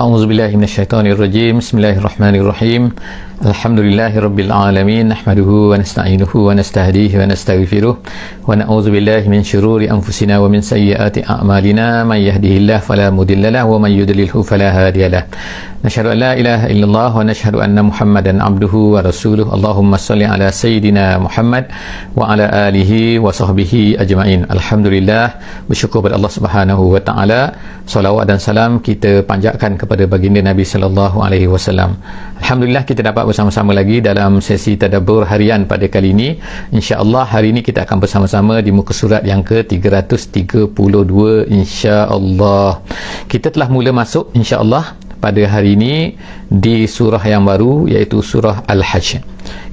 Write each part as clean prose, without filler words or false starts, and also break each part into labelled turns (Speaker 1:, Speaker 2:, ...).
Speaker 1: A'udzubillahi minasyaitonirrajim. Bismillahirrahmanirrahim. Alhamdulillahirabbil alamin. Nahmaduhu wa nasta'inuhu wa nastahdihi wa nastaghfiruh. Wa na'udzubillahi min syururi anfusina wa min sayyiati a'malina. May yahdihillahu fala mudilla lahu wa may yudlilhu fala hadiyalah. Nashhadu an la ilaha illallah wa nashhadu anna Muhammadan abduhu wa rasuluh. Allahumma shalli ala sayyidina Muhammad wa ala alihi wa sahbihi ajma'in. Alhamdulillah, bersyukur kepada Allah Subhanahu wa taala. Salawat dan salam kita panjatkan kepada baginda Nabi sallallahu alaihi wasallam. Alhamdulillah, kita dapat bersama-sama lagi dalam sesi tadabbur harian pada kali ini. Insya-Allah hari ini kita akan bersama-sama di muka surat yang ke-332 insya-Allah. Kita telah mula masuk insya-Allah pada hari ini di surah yang baru, iaitu surah Al-Hajj.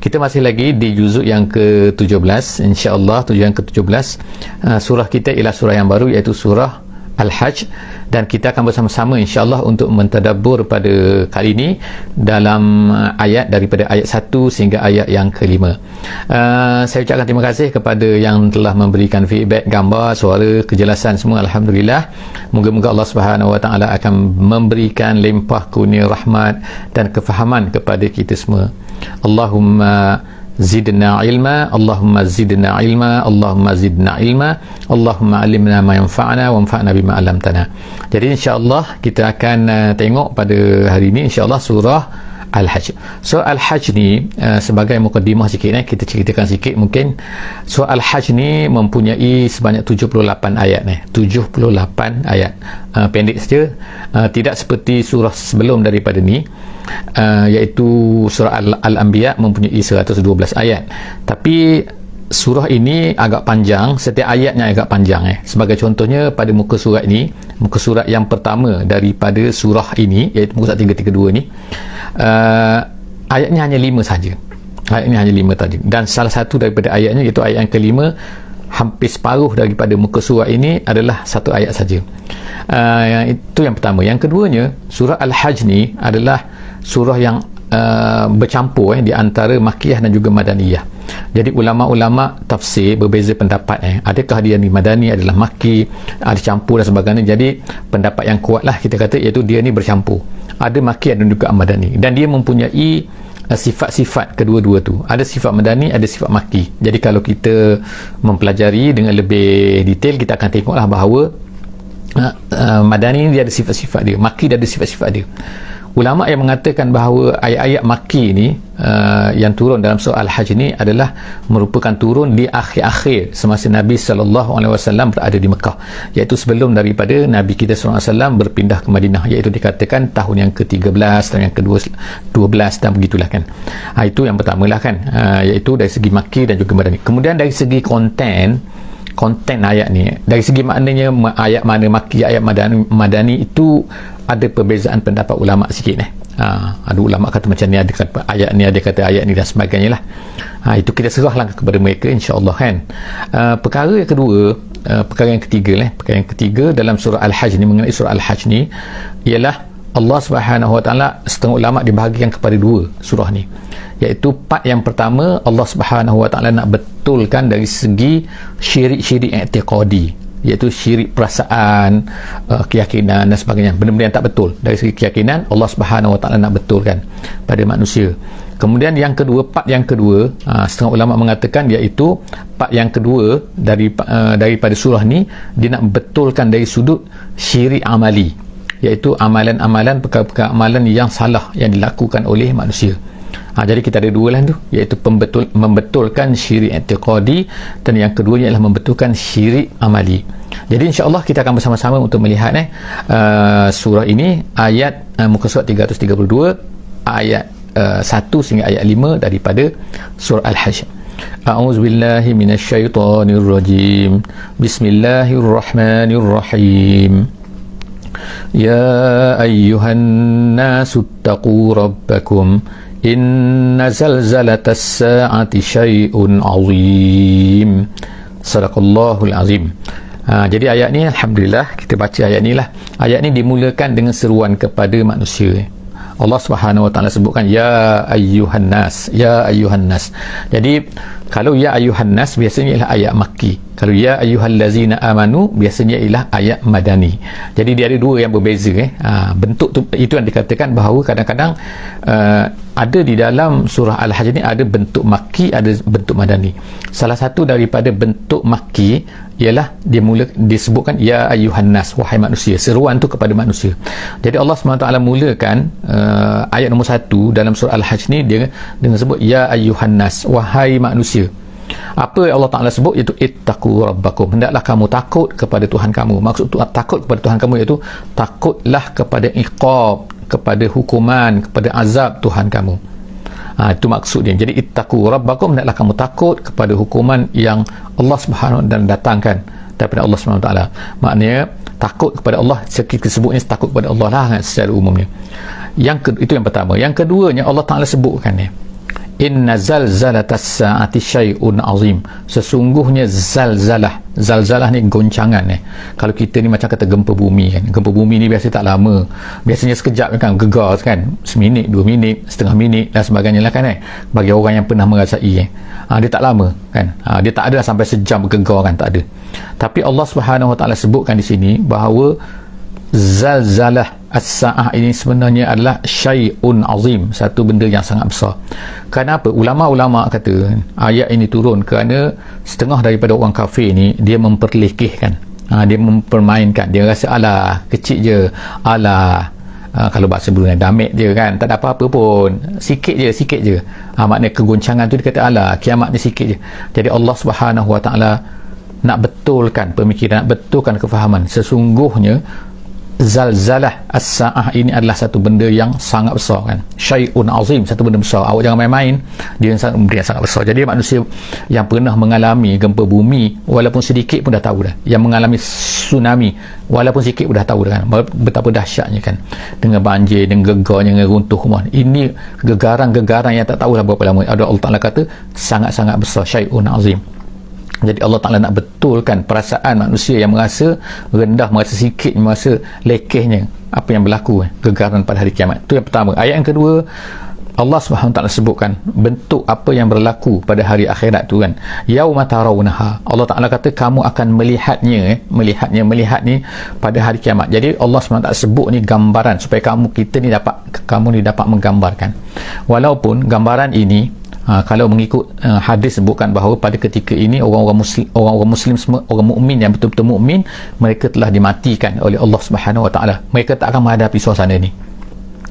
Speaker 1: Kita masih lagi di juzuk yang ke-17 insya-Allah, juzuk yang ke-17. Surah kita ialah surah yang baru, iaitu surah Al-Hajj, dan kita akan bersama-sama insya-Allah untuk mentadabbur pada kali ini dalam ayat daripada ayat 1 sehingga ayat yang ke-5. Saya ucapkan terima kasih kepada yang telah memberikan feedback, gambar, suara, kejelasan semua. Alhamdulillah. Moga-moga Allah Subhanahu wa taala akan memberikan limpah kurnia rahmat dan kefahaman kepada kita semua. Allahumma zidna ilma, Allahumma zidna ilma, Allahumma zidna ilma, Allahumma alimna ma yanfa'na wa anfa'na bima 'allamtana. Jadi insya-Allah kita akan tengok pada hari ini insya-Allah surah Al-Hajj. Surah Al-Hajj ni sebagai mukadimah sikit, kita ceritakan sikit mungkin. Surah Al-Hajj ni mempunyai sebanyak 78 ayat 78 ayat. Pendek saja, tidak seperti surah sebelum daripada ni, iaitu surah Al-Anbiya mempunyai 112 ayat. Tapi surah ini agak panjang, setiap ayatnya agak panjang. Sebagai contohnya pada muka surat ini, muka surat yang pertama daripada surah ini, iaitu muka surat 332 ni, ayatnya hanya 5 saja. Ayatnya hanya 5 tadi. Dan salah satu daripada ayatnya, iaitu ayat yang ke-5, hampir separuh daripada muka surat ini adalah satu ayat saja. Itu yang pertama. Yang keduanya, surah Al-Hajj ni adalah surah yang bercampur di antara Makkiyah dan juga Madaniyah. Jadi ulama-ulama tafsir berbeza pendapat. Adakah dia ni Madani, adalah Makki, ada campur dan sebagainya. Jadi pendapat yang kuat lah kita kata, iaitu dia ni bercampur, ada Makki dan juga Madani, dan dia mempunyai sifat-sifat kedua-dua tu. Ada sifat Madani, ada sifat Makki. Jadi kalau kita mempelajari dengan lebih detail, kita akan tengoklah bahawa Madani ni dia ada sifat-sifat dia, Makki dia ada sifat-sifat dia. Ulama yang mengatakan bahawa ayat-ayat Makki ni yang turun dalam surah Al-Hajj ni adalah merupakan turun di akhir-akhir semasa Nabi SAW berada di Mekah, iaitu sebelum daripada Nabi kita SAW berpindah ke Madinah, iaitu dikatakan tahun yang ke-13, tahun yang ke-12 dan begitulah kan. Itu yang pertama lah kan, iaitu dari segi Makki dan juga Madani. Kemudian dari segi konten ayat ni, dari segi maknanya, ayat mana Makki, ayat Madani itu ada perbezaan pendapat ulama sikit. Ada ulama kata macam ni, ada kata ayat ni, ada kata ayat ni dan sebagainya lah. Itu kita serahlah kepada mereka insya-Allah kan. Perkara yang kedua, perkara yang ketiga dalam surah Al-Hajj ni, mengenai surah Al-Hajj ni, ialah Allah Subhanahu wa taala, setengah ulama dibahagikan kepada dua surah ni, iaitu part yang pertama Allah Subhanahu wa taala nak betulkan dari segi syirik-syirik i'tiqadi, iaitu syirik perasaan, keyakinan dan sebagainya, benda-benda yang tak betul. Dari segi keyakinan Allah Subhanahu wa taala nak betulkan pada manusia. Kemudian yang kedua, part yang kedua, setengah ulama mengatakan iaitu part yang kedua daripada surah ni, dia nak betulkan dari sudut syirik amali, iaitu amalan-amalan, perkara-perkara amalan yang salah yang dilakukan oleh manusia. Jadi kita ada dua lah tu, iaitu membetulkan syirik i'tiqadi, dan yang kedua ialah membetulkan syirik amali. Jadi insya-Allah kita akan bersama-sama untuk melihat surah ini, ayat muka surat 332 ayat 1 sehingga ayat 5 daripada surah Al-Hajj. A'udzubillahi minasyaitonirrajim. Bismillahirrahmanirrahim. Ya ayyuhan nasu taqu rabbakum inna zalzalatas sa'ati syai'un 'azim. Sadaqallahul azim. Jadi ayat ni, alhamdulillah, kita baca ayat ni lah. Ayat ni dimulakan dengan seruan kepada manusia. Allah Subhanahu Wa Taala sebutkan ya ayyuhan nas, ya ayyuhan nas. Jadi kalau ya ayyuhan nas biasanya ialah ayat makki. Kalau ya ayyuhallazina amanu biasanya ialah ayat madani. Jadi dia ada dua yang berbeza bentuk tu, itu yang dikatakan bahawa kadang-kadang ada di dalam surah Al-Hajj ni ada bentuk makki, ada bentuk madani. Salah satu daripada bentuk makki ialah disebutkan ya ayyuhan nas, wahai manusia. Seruan tu kepada manusia. Jadi Allah SWT mulakan ayat nombor 1 dalam surah Al-Hajj ni dia dengan sebut ya ayyuhan nas, wahai manusia. Apa Allah Ta'ala sebut iaitu ittaqu rabbakum, hendaklah kamu takut kepada Tuhan kamu. Maksud takut kepada Tuhan kamu iaitu takutlah kepada iqab, kepada hukuman, kepada azab Tuhan kamu. Itu maksudnya. Jadi ittaqu rabbakum, hendaklah kamu takut kepada hukuman yang Allah Subhanahu Wa Taala datangkan daripada Allah Subhanahu Wa Taala. Maknanya takut kepada Allah, disebutnya takut kepada Allah lah secara umumnya. Itu yang pertama. Yang keduanya Allah Ta'ala sebutkan ni, inna zalzalatas saati syai'un azim. Sesungguhnya zalzalah ni goncangan Kalau kita ni macam kata gempa bumi kan. Gempa bumi ni biasa tak lama. Biasanya sekejap kan, gegar kan. Seminit, 2 minit, setengah minit dan sebagainya lah kan bagi orang yang pernah merasai dia tak lama kan. Dia tak ada sampai sejam bergegar kan, tak ada. Tapi Allah Subhanahu Wa Taala sebutkan di sini bahawa zalzalah as-sa'ah ini sebenarnya adalah syai'un azim, satu benda yang sangat besar. Kenapa? Ulama-ulama kata ayat ini turun kerana setengah daripada orang kafir ni dia memperlekehkan, dia mempermainkan, dia rasa alah kecil je, alah kalau bahasa Brunei damit je kan, tak ada apa-apa pun, sikit je. Maknanya kegoncangan tu dia kata alah kiamat ni sikit je. Jadi Allah Subhanahu Wa Taala nak betulkan pemikiran, nak betulkan kefahaman. Sesungguhnya zalzalah as-sa'ah ini adalah satu benda yang sangat besar kan, syai'un azim, satu benda besar. Awak jangan main-main, dia yang sangat besar. Jadi manusia yang pernah mengalami gempa bumi walaupun sedikit pun dah tahu dah, yang mengalami tsunami walaupun sedikit pun dah tahu dah kan, betapa dahsyatnya kan, dengan banjir, dengan gegarnya, dengan runtuh rumah. Ini gegaran-gegaran yang tak tahulah berapa lama. Ada Allah Ta'ala kata sangat-sangat besar, syai'un azim. Jadi Allah Ta'ala nak betulkan perasaan manusia yang merasa rendah, merasa sikit, merasa lekehnya apa yang berlaku gegaran pada hari kiamat. Itu yang pertama. Ayat yang kedua, Allah SWT sebutkan bentuk apa yang berlaku pada hari akhirat tu kan. Yauma tarawunaha. Allah Ta'ala kata kamu akan melihat ni pada hari kiamat. Jadi Allah SWT sebut ni gambaran supaya kamu ni dapat menggambarkan. Walaupun gambaran ini kalau mengikut hadis sebutkan bahawa pada ketika ini orang-orang muslim semua, orang mukmin yang betul-betul mukmin, mereka telah dimatikan oleh Allah Subhanahu Wa Taala. Mereka tak akan menghadapi suasana ni.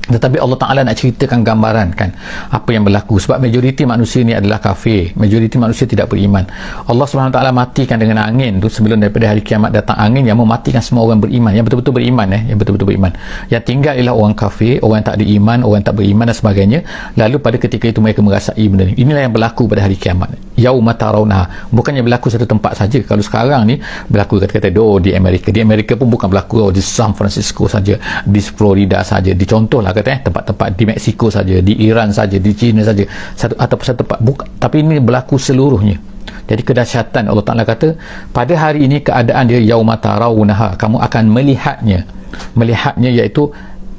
Speaker 1: Tetapi Allah Ta'ala nak ceritakan gambaran kan apa yang berlaku, sebab majoriti manusia ni adalah kafir, majoriti manusia tidak beriman. Allah SWT matikan dengan angin tu sebelum daripada hari kiamat datang angin yang mematikan semua orang beriman, yang betul-betul beriman yang betul-betul beriman. Yang tinggal ialah orang kafir, orang yang tak ada iman, orang yang tak beriman dan sebagainya. Lalu pada ketika itu mereka merasai benda ni. Inilah yang berlaku pada hari kiamat. Yauma tarawunaha. Bukannya berlaku satu tempat saja. Kalau sekarang ni berlaku kata-kata di Amerika pun bukan berlaku di San Francisco saja, di Florida saja, di contohlah kata tempat-tempat di Mexico saja, di Iran saja, di China saja, satu tempat, tapi ini berlaku seluruhnya. Jadi kedahsyatan Allah Ta'ala kata pada hari ini keadaan dia yauma tarawunaha, kamu akan melihatnya iaitu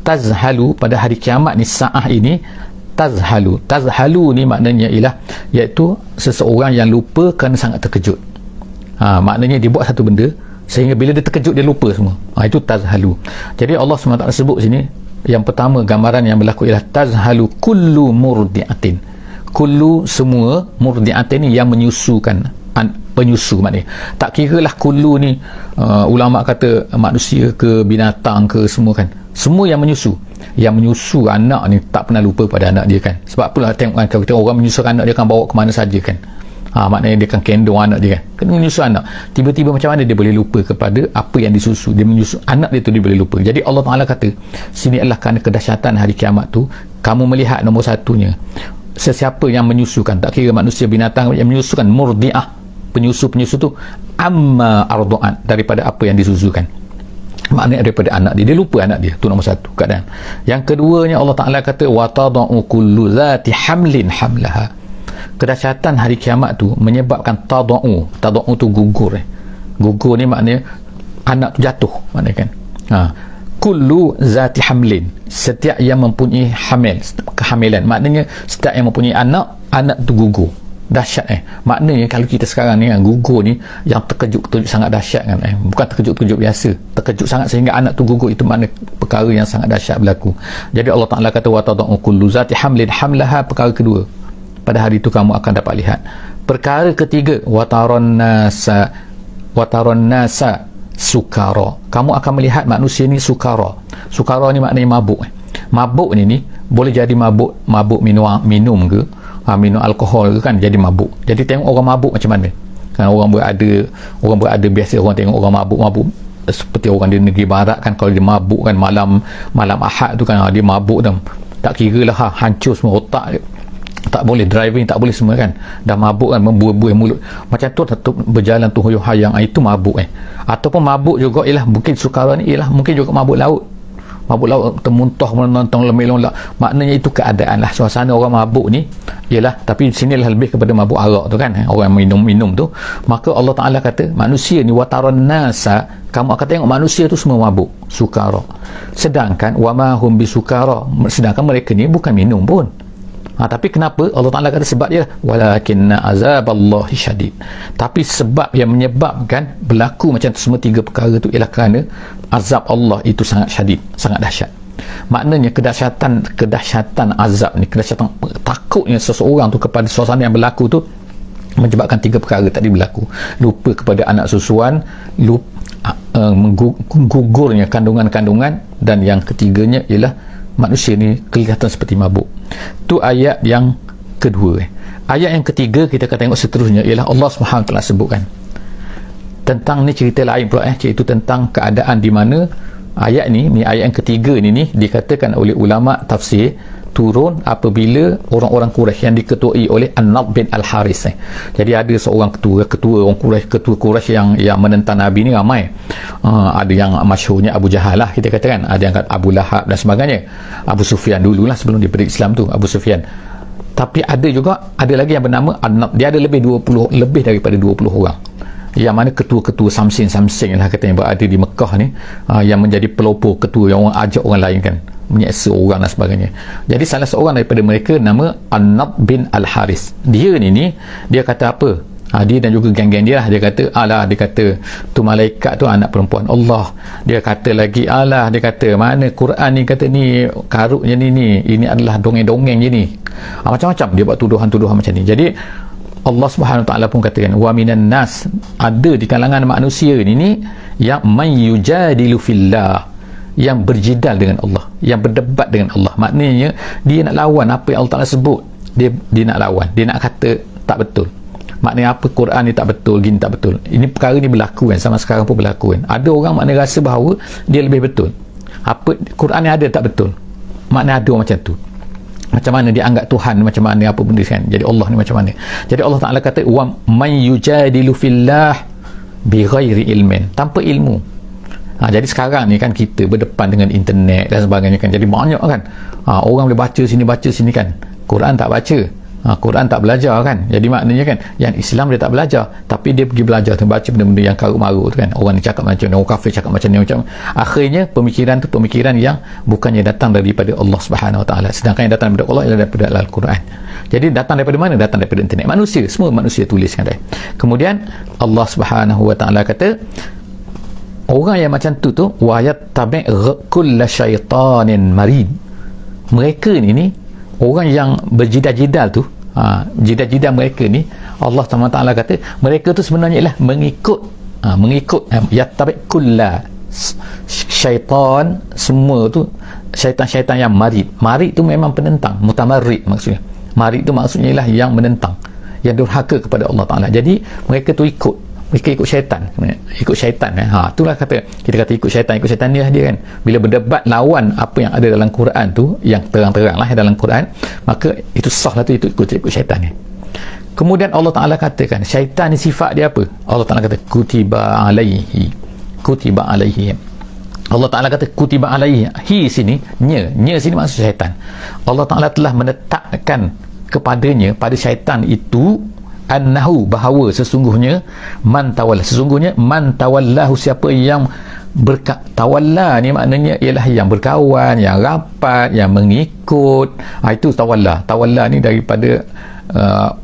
Speaker 1: tazhalu. Pada hari kiamat ni, saah ini tazhalu ni maknanya ialah iaitu seseorang yang lupa kerana sangat terkejut. Maknanya dia buat satu benda sehingga bila dia terkejut dia lupa semua. Itu tazhalu. Jadi Allah SWT sebut sini, yang pertama gambaran yang berlaku ialah tazhalu kullu murdi'atin. Kullu semua, murdi'atin ni yang menyusukan, penyusu maknanya. Tak kira lah kullu ni ulama kata manusia ke binatang ke semua kan. Semua yang menyusu. Yang menyusu anak ni tak pernah lupa pada anak dia kan. Sebab apalah tengok kan, kalau orang menyusu anak dia akan bawa ke mana saja kan. Maknanya dia akan kendong anak dia kan. Kena menyusu anak. Tiba-tiba macam mana dia boleh lupa kepada apa yang disusu. Dia menyusu anak dia tu, dia boleh lupa. Jadi Allah Ta'ala kata sini adalah kerana kedahsyatan hari kiamat tu, kamu melihat nombor satunya sesiapa yang menyusukan, tak kira manusia binatang yang menyusukan, murdi'ah, penyusu tu amma ardu'an, daripada apa yang disusukan. Maknanya daripada anak dia lupa anak dia. Tu nombor satu keadaan. Yang keduanya Allah Ta'ala kata wa tada'u kullu zati hamlin hamlaha. Kedahsyatan hari kiamat tu menyebabkan tada'u tu gugur. Gugur ni maknanya anak tu jatuh, maknanya kan. kullu zati hamlin, setiap yang mempunyai hamil, kehamilan, maknanya setiap yang mempunyai anak tu gugur. Dahsyat maknanya kalau kita sekarang ni gugur ni yang terkejut sangat dahsyat kan bukan terkejut biasa, terkejut sangat sehingga anak tu gugur, itu makna perkara yang sangat dahsyat berlaku. Jadi Allah Ta'ala kata wa tad'u kullu zati hamlin hamlaha, perkara kedua, pada hari itu kamu akan dapat lihat. Perkara ketiga, wa taron nasa sukara, kamu akan melihat manusia ni sukara. Sukara ni maknanya mabuk. Mabuk ni boleh jadi mabuk minum ke, minum alkohol ke kan, jadi mabuk. Jadi tengok orang mabuk macam mana kan, orang berada biasa, orang tengok orang mabuk seperti orang di negeri barat kan, kalau dia mabuk kan malam Ahad tu kan, dia mabuk dah tak kira lah, hancur semua otak dia, tak boleh driving, tak boleh semua kan, dah mabuk kan, membuih-buih mulut macam tu, tetap berjalan tu huyang-hayang, itu mabuk ataupun mabuk juga ialah mungkin sukara ni ialah mungkin juga mabuk laut termuntah menonton lemilong, maknanya itu keadaan lah suasana orang mabuk ni ialah. Tapi sini lah lebih kepada mabuk arak tu kan, orang minum tu. Maka Allah Ta'ala kata manusia ni wataron nasa, kamu akan tengok manusia tu semua mabuk sukara, sedangkan wama hum bisukara, sedangkan mereka ni bukan minum pun. Tapi kenapa Allah Ta'ala kata? Sebab dia walakinna azaballahi syadid, tapi sebab yang menyebabkan berlaku macam tu semua tiga perkara tu ialah kerana azab Allah itu sangat syadid, sangat dahsyat. Maknanya kedahsyatan azab ni, kedahsyatan takutnya seseorang tu kepada suasana yang berlaku tu menyebabkan tiga perkara tadi berlaku. Lupa kepada anak susuan, gugurnya kandungan-kandungan, dan yang ketiganya ialah manusia ni kelihatan seperti mabuk. Tu ayat yang kedua. Ayat yang ketiga kita akan tengok seterusnya ialah Allah SWT sebutkan tentang ni cerita lain pula iaitu tentang keadaan di mana ayat ni ayat yang ketiga ni dikatakan oleh ulama tafsir turun apabila orang-orang Quraisy yang diketuai oleh An-Nadr bin Al-Haris. Jadi ada seorang ketua orang Quraisy, ketua Quraisy yang menentang Nabi ni ramai. Ada yang masyhurnya Abu Jahal lah kita katakan, ada yang kata Abu Lahab dan sebagainya. Abu Sufyan dululah sebelum dia beri Islam tu, Abu Sufyan. Tapi ada lagi yang bernama An-Nadr, dia ada lebih daripada 20 orang. Yang mana ketua-ketua samsing lah katanya berada di Mekah ni, yang menjadi pelopor ketua yang orang ajak orang lain kan, menyeksa orang dan sebagainya. Jadi salah seorang daripada mereka nama An-Nadr bin Al-Haris. Dia dia kata apa? Dia dan juga geng-geng dia lah, dia kata tu malaikat tu anak perempuan Allah. Dia kata lagi dia kata mana Quran ni kata ni karutnya ni ini adalah dongeng-dongeng je ni. Macam-macam dia buat tuduhan-tuduhan macam ni. Jadi Allah Subhanahu Wa Taala pun katakan wa minan nas, ada di kalangan manusia ni yang man yujadilu fillah, yang berjidal dengan Allah, yang berdebat dengan Allah. Maknanya dia nak lawan apa yang Allah Ta'ala sebut, dia nak lawan, dia nak kata tak betul. Maknanya apa Quran ni tak betul, gini tak betul. Ini perkara ni berlaku kan, sama sekarang pun berlaku kan. Ada orang maknanya rasa bahawa dia lebih betul, apa Quran ni ada tak betul, maknanya ada orang macam tu. Macam mana dia anggap Tuhan, macam mana apa benda kan. Jadi Allah ni macam mana. Jadi Allah Ta'ala kata wa man yujadilu fillah bighairi ilmin, tanpa ilmu. Jadi sekarang ni kan kita berdepan dengan internet dan sebagainya kan, jadi banyak kan orang boleh baca sini kan, Quran tak baca, Quran tak belajar kan. Jadi maknanya kan yang Islam dia tak belajar, tapi dia pergi belajar tu, baca benda-benda yang karut-marut tu kan. Orang ni cakap macam ni, orang kafir cakap macam ni, macam akhirnya pemikiran tu pemikiran yang bukannya datang daripada Allah Subhanahu Wa Taala, sedangkan yang datang daripada Allah ialah daripada Al-Quran. Jadi datang daripada mana? Datang daripada internet. Semua manusia tuliskan dah. Kemudian Allah Subhanahu Wa Taala kata orang yang macam tu wa yattabi' kulla syaitanin marid. Mereka ni orang yang berjidal-jidal tu, jidal-jidal mereka ni, Allah Taala kata mereka tu sebenarnya ialah mengikut yattabi' kulla syaitan, semua tu syaitan-syaitan yang marid tu memang penentang, mutamarrid maksudnya. Marid tu maksudnya ialah yang menentang, yang durhaka kepada Allah Ta'ala. Jadi mereka tu ikut syaitan. Itulah kata, kita kata ikut syaitan ni lah dia kan. Bila berdebat lawan apa yang ada dalam Quran tu, yang terang-terang lah dalam Quran, maka itu sah lah tu, itu ikut syaitan ni. Kemudian Allah Ta'ala katakan syaitan ni sifat dia apa? Allah Ta'ala kata kutiba alaihi. Allah Ta'ala kata kutiba alaihi. Sini nya sini maksud syaitan. Allah Ta'ala telah menetapkan kepadanya, pada syaitan itu, annahu, bahawa sesungguhnya man tawallahu, siapa yang Tawalla ni maknanya ialah yang berkawan, yang rapat, yang mengikut. Itu tawalla. Tawalla ni daripada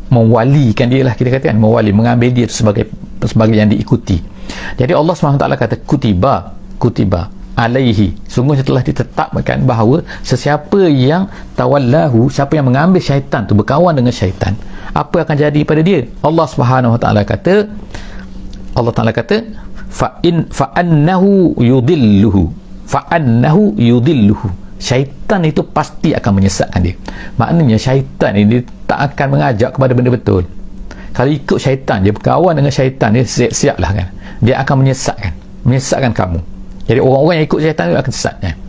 Speaker 1: mewalikan dia lah, kita katakan mewali, mengambil dia sebagai yang diikuti. Jadi Allah SWT kata kutiba alaihi, sungguhnya telah ditetapkan bahawa sesiapa yang tawallahu, siapa yang mengambil syaitan tu, berkawan dengan syaitan, apa akan jadi pada dia? Allah SWT kata fa'annahu yudilluhu, syaitan itu pasti akan menyesatkan dia. Maknanya syaitan ini dia tak akan mengajak kepada benda betul. Kalau ikut syaitan, dia berkawan dengan syaitan, dia siap-siap lah kan, dia akan menyesatkan kamu. Jadi orang-orang yang ikut syaitan itu akan sesat kan?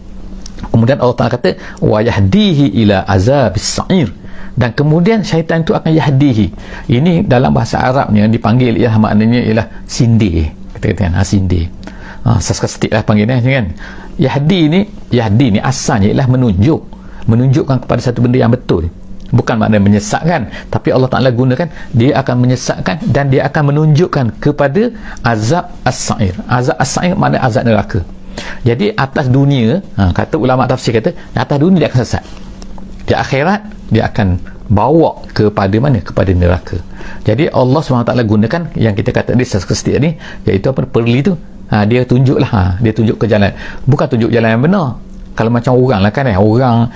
Speaker 1: Kemudian Allah Ta'ala kata wa yahdihi ila azabis sa'ir, dan kemudian syaitan itu akan yahdihi. Ini dalam bahasa Arabnya dipanggil maknanya ialah sindir, kita katakan sindir, sarkastik lah panggilnya kan. Yahdi ni asalnya ialah menunjukkan kepada satu benda yang betul, bukan makna menyesatkan, tapi Allah Ta'ala gunakan dia akan menyesatkan dan dia akan menunjukkan kepada azab as-sa'ir. Azab as-sa'ir makna azab neraka. Jadi atas dunia, kata ulama tafsir kata, atas dunia dia akan sesat, di akhirat dia akan bawa kepada mana? Kepada neraka. Jadi Allah SWT gunakan yang kita kata di sarkastik ni, iaitu apa? Perli tu, dia tunjuklah, dia tunjuk ke jalan, bukan tunjuk jalan yang benar. Kalau macam orang lah kan, orang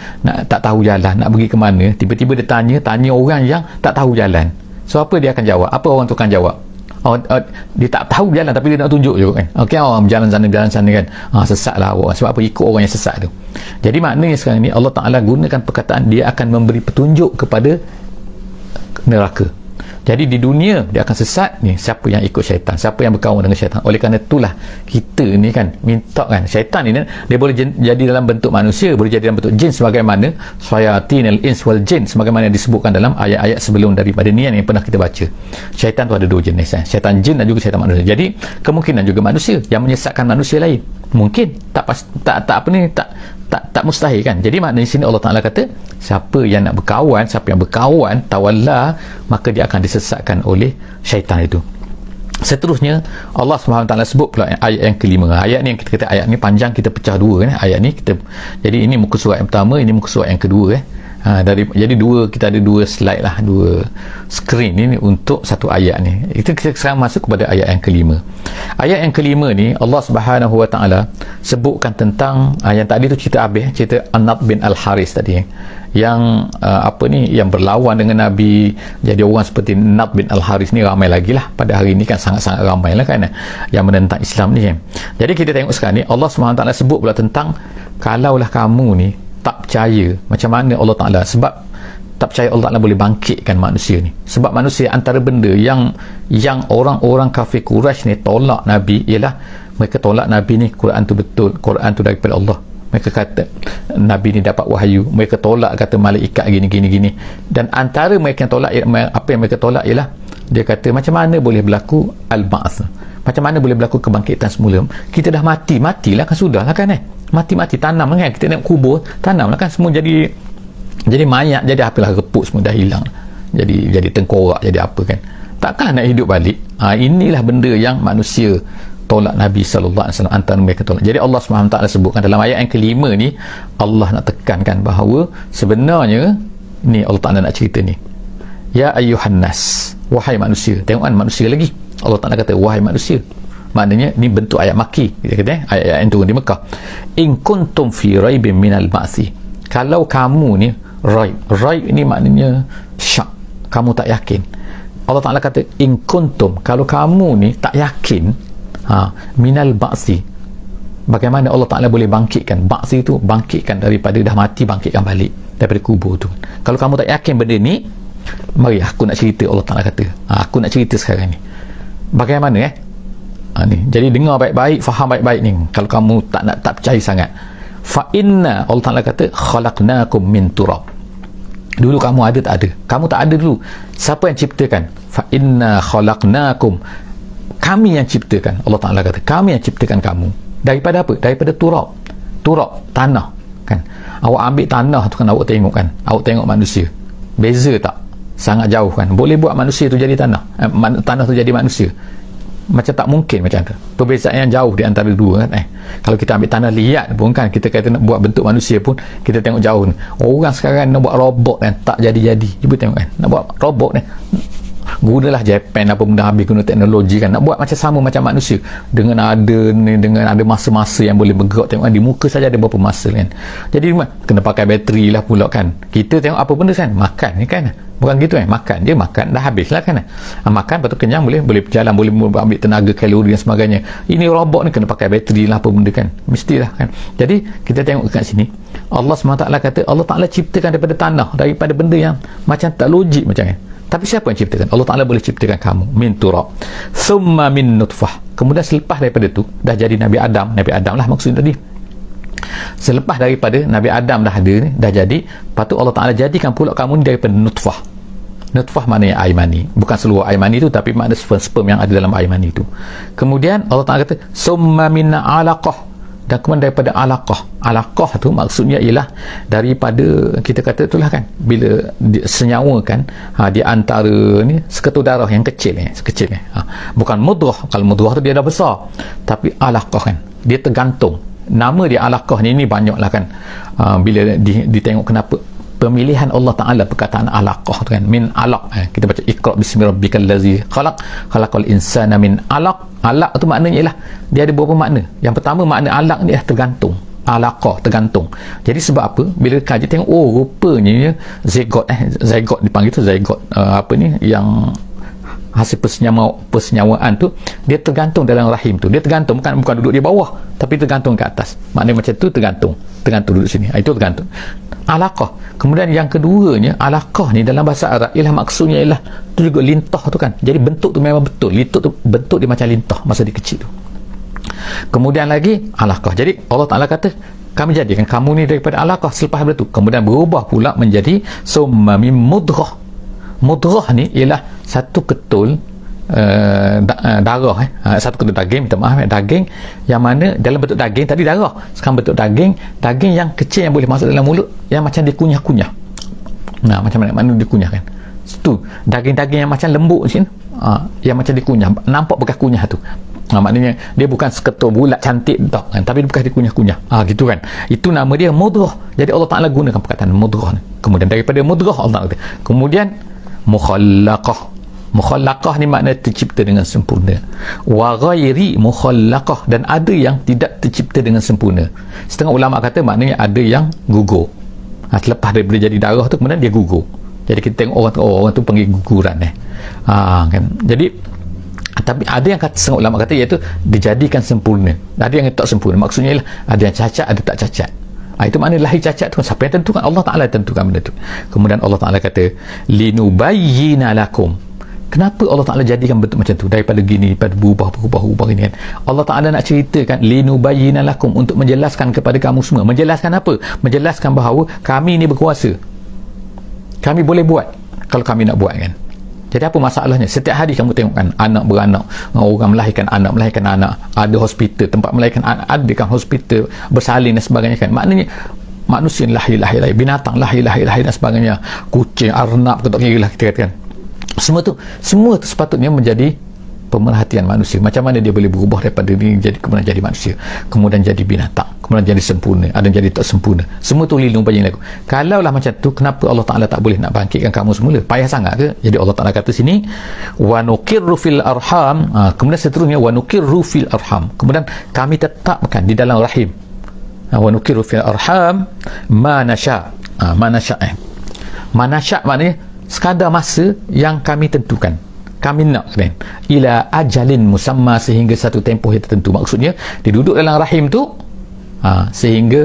Speaker 1: tak tahu jalan, nak pergi ke mana, tiba-tiba dia tanya orang yang tak tahu jalan. So apa dia akan jawab? Apa orang tu akan jawab? Dia tak tahu jalan tapi dia nak tunjuk je kan. Okey, orang berjalan sana kan, sesatlah awak. Sebab apa? Ikut orang yang sesat tu. Jadi maknanya sekarang ni Allah Ta'ala gunakan perkataan dia akan memberi petunjuk kepada neraka. Jadi di dunia dia akan sesat ni siapa yang ikut syaitan, siapa yang berkawan dengan syaitan. Oleh kerana itulah kita ni kan minta kan, syaitan ni dia boleh jadi dalam bentuk manusia, boleh jadi dalam bentuk jin, sebagaimana syayatinal ins wal jin, sebagaimana disebutkan dalam ayat-ayat sebelum daripada ni yang pernah kita baca. Syaitan tu ada dua jenis, syaitan jin dan juga syaitan manusia. Jadi kemungkinan juga manusia yang menyesatkan manusia lain, mungkin tak mustahil kan. Jadi maknanya sini Allah Ta'ala kata siapa yang berkawan tawalla, maka dia akan disesatkan oleh syaitan itu. Seterusnya Allah SWT sebut pula ayat yang kelima. Ayat ni yang kita kata ayat ni panjang, kita pecah dua kan, ayat ni jadi ini muka surat yang pertama, ini muka surat yang kedua jadi kita ada dua slide lah, dua screen ni untuk satu ayat ni. Itu kita sekarang masuk kepada ayat yang kelima. Ayat yang kelima ni Allah Subhanahu Wa Ta'ala sebutkan tentang yang tadi tu cerita An-Nadr bin Al-Haris tadi, yang yang berlawan dengan Nabi. Jadi orang seperti Nadr bin Al-Haris ni ramai lagi lah pada hari ni kan, sangat-sangat ramai lah kan yang menentang Islam ni kan. Jadi kita tengok sekarang ni Allah SWT sebut pula tentang kalaulah kamu ni tak percaya, macam mana Allah Ta'ala, sebab tak percaya Allah Ta'ala boleh bangkitkan manusia ni. Sebab manusia antara benda yang orang-orang kafir Quraisy ni tolak Nabi ialah mereka tolak Nabi ni Quran tu betul, Quran tu daripada Allah. Mereka kata Nabi ni dapat wahyu. Mereka tolak kata malaikat gini. Dan antara mereka yang tolak, apa yang mereka tolak ialah dia kata macam mana boleh berlaku al-ba'ts, macam mana boleh berlaku kebangkitan semula. Kita dah matilah kan, sudah lah kan mati tanam kan, kita tengok kubur tanam lah kan, semua jadi mayat, jadi apalah, reput semua dah hilang, jadi tengkorak, jadi apa kan, takkan nak hidup balik. Inilah benda yang manusia tolak Nabi SAW, antara mereka tolak. Jadi Allah SWT sebutkan dalam ayat yang kelima ni, Allah nak tekankan bahawa sebenarnya ni Allah Ta'ala nak cerita ni, ya ayyuhan nas, wahai manusia. Tengok kan, manusia lagi Allah Ta'ala kata wahai manusia. Maknanya ni bentuk ayat maki, kita kata ayat yang turun di Mekah. In kuntum fi raibin minal ba'si, kalau kamu ni raib ni maknanya syak, kamu tak yakin. Allah Ta'ala kata in kuntum, kalau kamu ni tak yakin minal ba'si, bagaimana Allah Ta'ala boleh bangkitkan. Ba'si itu bangkitkan daripada dah mati, bangkitkan balik daripada kubur tu. Kalau kamu tak yakin benda ni, mari aku nak cerita. Allah Ta'ala kata aku nak cerita sekarang ni bagaimana ni. Jadi dengar baik-baik, faham baik-baik ni. Kalau kamu tak percaya sangat, fa inna, Allah Ta'ala kata khalaqnakum min turab, dulu kamu ada tak ada, kamu tak ada dulu. Siapa yang ciptakan? Fa inna khalaqnakum, kami yang ciptakan. Allah Ta'ala kata kami yang ciptakan kamu daripada apa? Daripada turab, tanah kan. Awak ambil tanah tu kan, awak tengok manusia, beza tak? Sangat jauh kan. Boleh buat manusia tu jadi tanah, tanah tu jadi manusia? macam tak mungkin macam tu. Perbezaan yang jauh di antara dua kan. Kalau kita ambil tanah liat pun kan, kita kata nak buat bentuk manusia pun, kita tengok jauh ni. Orang sekarang nak buat robot kan, tak jadi-jadi. Cuba tengok kan, nak buat robot ni, gunalah Japan apa benda, habis guna teknologi kan, nak buat macam sama macam manusia, dengan ada masa-masa yang boleh bergerak. Tengok kan, di muka saja ada berapa masa kan. Jadi kena pakai bateri lah pula kan. Kita tengok apa benda kan, makan ni kan, bukan gitu kan, makan dia, makan dah habis lah kan. Makan lepas tu kenyang, boleh berjalan, boleh ambil tenaga, kalori dan sebagainya. Ini robot ni kena pakai bateri lah apa benda kan, mestilah kan. Jadi kita tengok kat sini, Allah SWT kata, Allah Ta'ala ciptakan daripada tanah, daripada benda yang macam tak logik macam kan. Tapi siapa yang ciptakan? Allah Ta'ala boleh ciptakan kamu min turab thumma min nutfah. Kemudian selepas daripada tu dah jadi Nabi Adam. Nabi Adam lah maksud tadi. Selepas daripada Nabi Adam dah ada ni, dah jadi, patut Allah Ta'ala jadikan pula kamu ni daripada nutfah. Nutfah maknanya air mani, bukan seluruh air mani tu, tapi makna sperm yang ada dalam air mani tu. Kemudian Allah Ta'ala kata summa min alaqah, dan kemudian daripada alaqah tu maksudnya ialah daripada, kita kata itulah kan, bila senyawa kan, di antara ni seketul darah yang kecil ni, sekecil ni, bukan mudrah. Kalau mudrah tu dia dah besar, tapi alaqah kan, dia tergantung. Nama dia alaqah ni banyak lah kan. Bila ditengok kenapa pemilihan Allah Ta'ala perkataan alaqah tu kan, min alaq, kita baca iqra bismi rabbikal ladzi khalaq, khalaqal insana min alaq. Alaq tu maknanya ialah dia ada beberapa makna. Yang pertama, makna alaq ni tergantung, alaqah tergantung. Jadi sebab apa, bila kaji tengok, oh rupanya zygote, zygote dipanggil tu zygote, apa ni yang hasil persenyawaan tu, dia tergantung dalam rahim tu. Dia tergantung, bukan duduk di bawah, tapi tergantung ke atas. Maknanya macam tu, tergantung duduk sini, itu tergantung alaqah. Kemudian yang keduanya, alaqah ni dalam bahasa Arab ialah maksudnya ialah tu juga lintah tu kan. Jadi bentuk tu memang betul, bentuk dia macam lintah masa dia kecil tu. Kemudian lagi alaqah. Jadi Allah Ta'ala kata kami jadikan kamu ni daripada alaqah. Selepas itu kemudian berubah pula menjadi summa min mudrah. Mudrah ni ialah satu ketul darah, satu ketul daging, minta maaf, daging yang mana dalam bentuk daging, tadi darah, sekarang bentuk daging yang kecil yang boleh masuk dalam mulut, yang macam dikunyah-kunyah. Nah, macam mana dikunyah kan, itu daging-daging yang macam lembut macam yang macam dikunyah, nampak bekas kunyah tu. Maknanya dia bukan seketul bulat cantik tak kan, tapi dia bekas dikunyah-kunyah, gitu kan. Itu nama dia mudrah. Jadi Allah Ta'ala gunakan perkataan mudrah ni. Kemudian daripada mudrah Allah Ta'ala, kemudian mukhallaqah. Mukhallaqah ni makna tercipta dengan sempurna. Wa ghairi mukhallaqah, dan ada yang tidak tercipta dengan sempurna. Setengah ulama kata maknanya ada yang gugur. Selepas daripada jadi darah tu kemudian dia gugur. Jadi kita tengok orang tu panggil guguran kan. Jadi tapi ada yang kata, setengah ulama kata, iaitu dijadikan sempurna. Ada yang tak sempurna, maksudnya ialah ada yang cacat, ada tak cacat. Itu makna lahir cacat tu siapa yang tentukan? Allah Ta'ala tentukan benda tu. Kemudian Allah Ta'ala kata linubayyina lakum. Kenapa Allah Ta'ala jadikan bentuk macam tu, daripada gini, daripada berubah ini kan? Allah Ta'ala nak ceritakan linubayyina lakum, untuk menjelaskan kepada kamu semua. Menjelaskan apa? Menjelaskan bahawa kami ni berkuasa, kami boleh buat kalau kami nak buat kan. Jadi apa masalahnya? Setiap hari kamu tengok kan, anak beranak, orang melahirkan anak, ada hospital, tempat melahirkan anak, ada kan hospital bersalin dan sebagainya kan. Maknanya manusia lahir, binatang lahir dan sebagainya, kucing, arnab, ketok kira lah kita katakan. Semua tu sepatutnya menjadi pemerhatian manusia. Macam mana dia boleh berubah daripada ini kemudian jadi manusia, kemudian jadi binatang, kemudian jadi sempurna, ada yang jadi tak sempurna. Semua tu lilung bayin lagu. Kalaulah macam tu, kenapa Allah Ta'ala tak boleh nak bangkitkan kamu semula? Payah sangat ke? Jadi Allah Ta'ala kata sini wa nuqirru fil arham, kemudian seterusnya wa nuqirru fil arham, kemudian kami tetapkan di dalam rahim. Wa nuqirru fil arham ma nasha. Ma nasha maknanya sekadar masa yang kami tentukan, kami nak kan, ila ajalin musamma, sehingga satu tempoh yang tertentu. Maksudnya dia duduk dalam rahim tu sehingga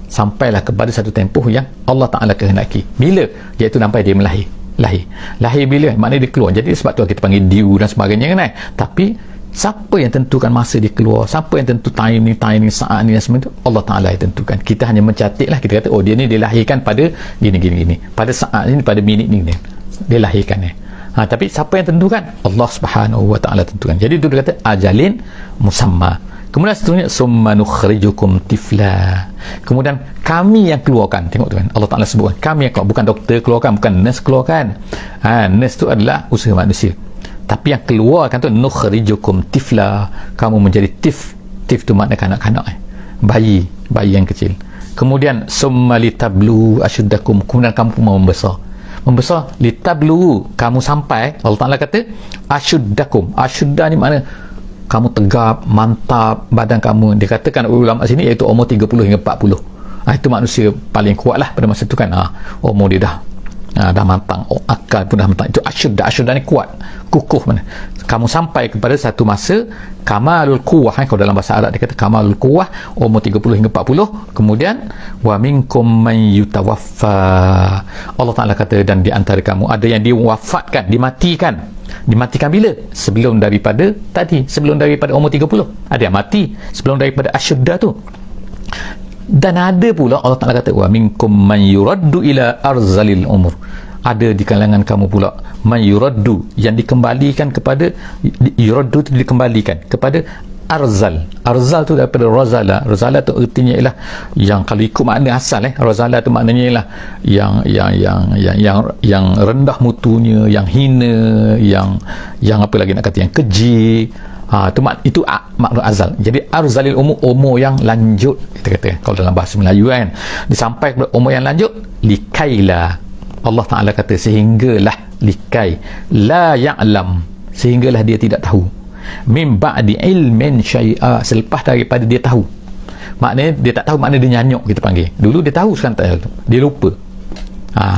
Speaker 1: sampailah kepada satu tempoh yang Allah Ta'ala kehendaki. Bila? Iaitu sampai dia lahir bila? Maknanya dia keluar. Jadi sebab tu kita panggil due dan sebagainya kan. Tapi siapa yang tentukan masa dia keluar, siapa yang tentu time ni, saat ni dan semua itu, Allah Ta'ala yang tentukan. Kita hanya mencatatlah, kita kata oh dia ni dilahirkan pada gini, pada saat ni, pada minit ni dia lahirkan tapi siapa yang tentukan? Allah Subhanahu Wa Ta'ala tentukan. Jadi itu dia kata ajalin musamma. Kemudian seterusnya summa nukhrijukum tifla, kemudian kami yang keluarkan. Tengok tu kan, Allah Ta'ala sebutkan kami yang keluar, bukan doktor keluarkan, bukan nurse keluarkan. Nurse tu adalah usaha manusia, Tapi yang keluarkan tu nukhrijukum tifla, kamu menjadi tif tu makna kanak-kanak, bayi yang kecil. Kemudian summa litablu asyuddakum, kemudian kamu pun membesar litablu, kamu sampai, Allah Ta'ala kata asyuddakum, asyudda ni makna kamu tegap, mantap badan kamu. Dikatakan ulama sini iaitu umur 30 hingga 40. Itu manusia paling kuat lah pada masa tu kan. Umur dia dah matang, akal pun dah matang. Itu asyudda ni kuat, kukuh mana. Kamu sampai kepada satu masa kamalul quwwah, kalau dalam bahasa Arab dia kata kamalul quwwah, umur 30 hingga 40. Kemudian wa minkum man yutawaffa, Allah Ta'ala kata, dan di antara kamu ada yang diwafatkan, dimatikan bila? Sebelum daripada umur 30. Ada yang mati sebelum daripada asyudda tu. Dan ada pula Allah Ta'ala kata wa minkum man yuraddu ila arzalil umur, ada di kalangan kamu pula man yuraddu, yang dikembalikan kepada, yuraddu tu dikembalikan kepada arzal tu daripada razala tu artinya ialah yang, kalau ikut makna asal razala tu maknanya ialah yang rendah mutunya, yang hina, yang apa lagi nak kata, yang keji. Itu makna azal. Jadi arzalil umur yang lanjut, kita kata kalau dalam bahasa Melayu kan, disampai kepada umur yang lanjut, likaila, Allah Ta'ala kata sehinggalah, likai la ya'lam, sehinggalah dia tidak tahu, min ba'di ilmin syai'a, selepas daripada dia tahu. Maknanya dia tak tahu, maknanya dia nyanyuk, kita panggil. Dulu dia tahu, sekarang tak tahu, dia lupa.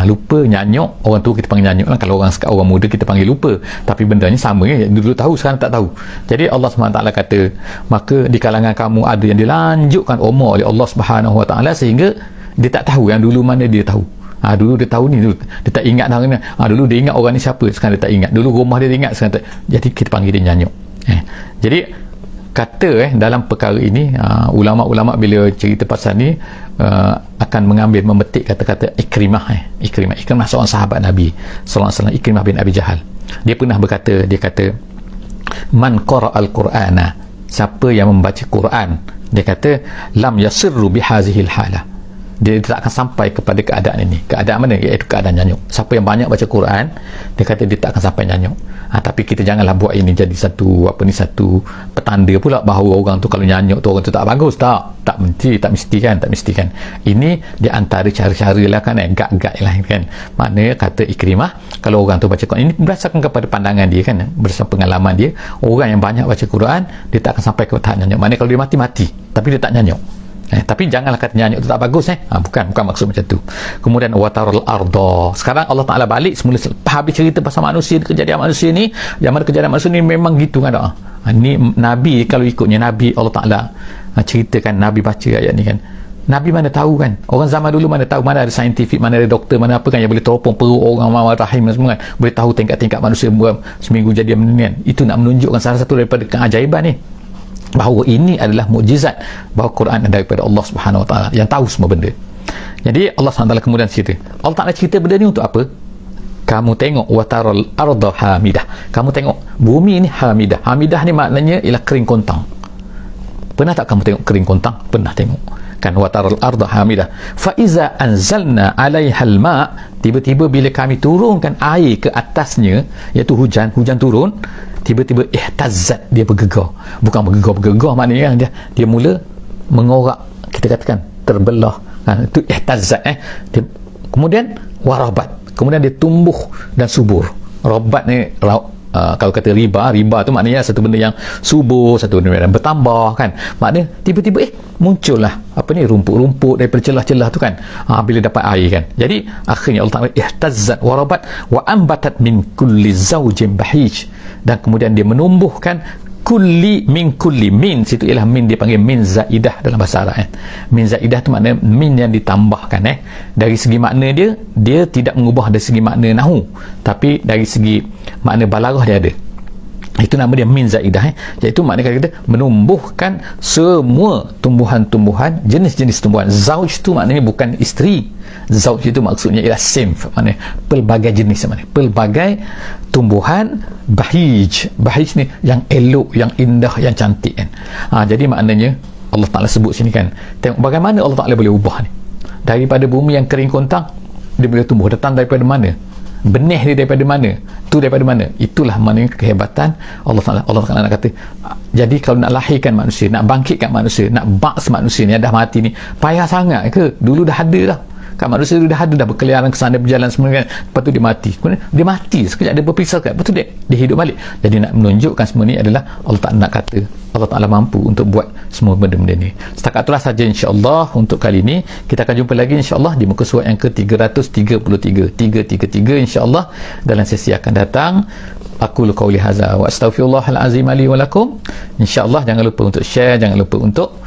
Speaker 1: Lupa, nyanyuk, orang tu kita panggil nyanyuk lah. Kalau orang muda kita panggil lupa, tapi bendanya sama ya, dulu tahu, sekarang tak tahu. Jadi Allah SWT kata, maka di kalangan kamu ada yang dilanjutkan umur oleh Allah SWT sehingga dia tak tahu yang dulu mana dia tahu. Dulu dia tahu ni, dulu dia tak ingat dah, dulu dia ingat orang ni siapa, sekarang dia tak ingat. Dulu rumah dia ingat, sekarang tak. Jadi kita panggil dia nyanyuk. Jadi kata dalam perkara ini, ulama-ulama bila cerita pasal ni akan mengambil, memetik kata-kata Ikrimah seorang sahabat Nabi sallallahu alaihi wasallam, Ikrimah bin Abi Jahal. Dia pernah berkata, dia kata, man qara'al qur'ana, siapa yang membaca Quran, dia kata lam yasirru bihazihil halah, dia tak akan sampai kepada keadaan ini. Keadaan mana? Iaitu keadaan nyanyuk. Siapa yang banyak baca Quran, dia kata dia tak akan sampai nyanyuk. Tapi kita janganlah buat ini jadi satu petanda pula bahawa orang tu kalau nyanyuk tu orang tu tak bagus. Tak mesti kan. Ini di antara cara-cara lah kan, gak-gak lah kan. Maknanya kata Ikrimah, kalau orang tu baca Quran, ini berdasarkan kepada pandangan dia kan, berdasarkan pengalaman dia, orang yang banyak baca Quran dia tak akan sampai ke tahap nyanyuk. Maknanya kalau dia mati, tapi dia tak nyanyuk. Tapi janganlah kata nyanyuk tu tak bagus bukan maksud macam tu. Kemudian watarul arda, sekarang Allah Ta'ala balik semula, habis cerita pasal manusia, kejadian manusia ni, zaman kejadian manusia ni memang gitu kan. Ni Nabi, kalau ikutnya Nabi, Allah Ta'ala ceritakan, Nabi baca ayat ni kan, Nabi mana tahu kan, orang zaman dulu mana tahu, mana ada saintifik, mana ada doktor, mana apa kan yang boleh teropong perut orang, mawar rahim dan semua kan, boleh tahu tingkat-tingkat manusia seminggu jadi kan. Itu nak menunjukkan salah satu daripada keajaiban ni, bahawa ini adalah mukjizat, bahawa Quran daripada Allah Subhanahu Wa Taala yang tahu semua benda. Jadi Allah SWT kemudian cerita, Allah Ta'ala cerita benda ni untuk apa? Kamu tengok watarul arda hamidah, kamu tengok bumi ni hamidah. Hamidah ni maknanya ialah kering kontang. Pernah tak kamu tengok kering kontang? Pernah tengok kan, watarul arda hamidah fa iza anzalna 'alaihal ma', tiba-tiba bila kami turunkan air ke atasnya, iaitu hujan turun, tiba-tiba ihtazzat, dia bergegar. Bukan bergegar maknanya dia mula mengorak, kita katakan terbelah itu ihtazzat kemudian warabat, kemudian dia tumbuh dan subur. Rabat ni kalau kata riba tu maknanya satu benda yang subur, satu benda yang bertambah kan. Maknanya tiba-tiba muncullah rumput-rumput daripada celah-celah tu kan, bila dapat air kan. Jadi akhirnya Allah Ta'ala ihtazzat warabat wa ambatat min kulli zawjin bahij, dan kemudian dia menumbuhkan min situ ialah min, dia panggil min zaidah dalam bahasa Arab min zaidah tu makna min yang ditambahkan dari segi makna dia tidak mengubah dari segi makna nahu, tapi dari segi makna balarah dia ada. Itu nama dia min zaidah iaitu makna kata menumbuhkan semua tumbuhan-tumbuhan, jenis-jenis tumbuhan. Zauj tu maknanya bukan isteri, zauj itu maksudnya ialah sinf, maknanya pelbagai jenis, maknanya pelbagai tumbuhan. Bahij ni yang elok, yang indah, yang cantik kan. Jadi maknanya Allah Ta'ala sebut sini kan, tengok bagaimana Allah Ta'ala boleh ubah ni, daripada bumi yang kering kontang dia boleh tumbuh. Datang daripada mana? benih dia daripada mana, tu daripada mana. Itulah maknanya kehebatan Allah Ta'ala. Allah Ta'ala nak kata, jadi kalau nak lahirkan manusia, nak bangkitkan manusia, nak baks manusia ni yang dah mati ni, payah sangat ke? Dulu dah ada dah kan, manusia dah ada dah, berkeliaran ke sana, berjalan semua kan, lepas tu dia mati. Kemudian dia mati sekejap, dia berpisah sekejap, lepas tu dia hidup balik. Jadi nak menunjukkan semua ni adalah Allah Ta'ala nak kata Allah Ta'ala mampu untuk buat semua benda-benda ni. Setakat itulah saja insya-Allah untuk kali ini. Kita akan jumpa lagi insya-Allah di muka surat yang ke-333 insya-Allah dalam sesi akan datang. Aqulu qawli hadza wa astaghfirullahal azim li wa lakum. Insya-Allah jangan lupa untuk share, jangan lupa untuk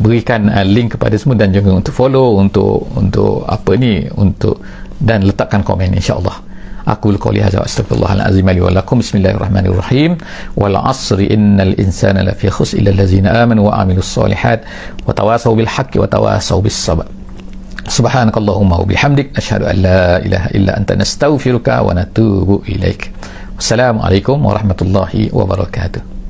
Speaker 1: berikan link kepada semua, dan juga untuk follow, untuk apa ni, untuk, dan letakkan komen insya-Allah. Aqulu qawli hadza wa astaghfirullahal azim li wa lakum. Bismillahirrahmanirrahim. Wal 'asri innal insana lafi khusr illa allazina amanu wa 'amilus solihat wa tawasaw bil haqqi wa tawasaw bis sabr. Subhanakallahumma wa bihamdik asyhadu an la ilaha illa anta nastaghfiruka wa natubu ilaik. Wassalamualaikum warahmatullahi wabarakatuh.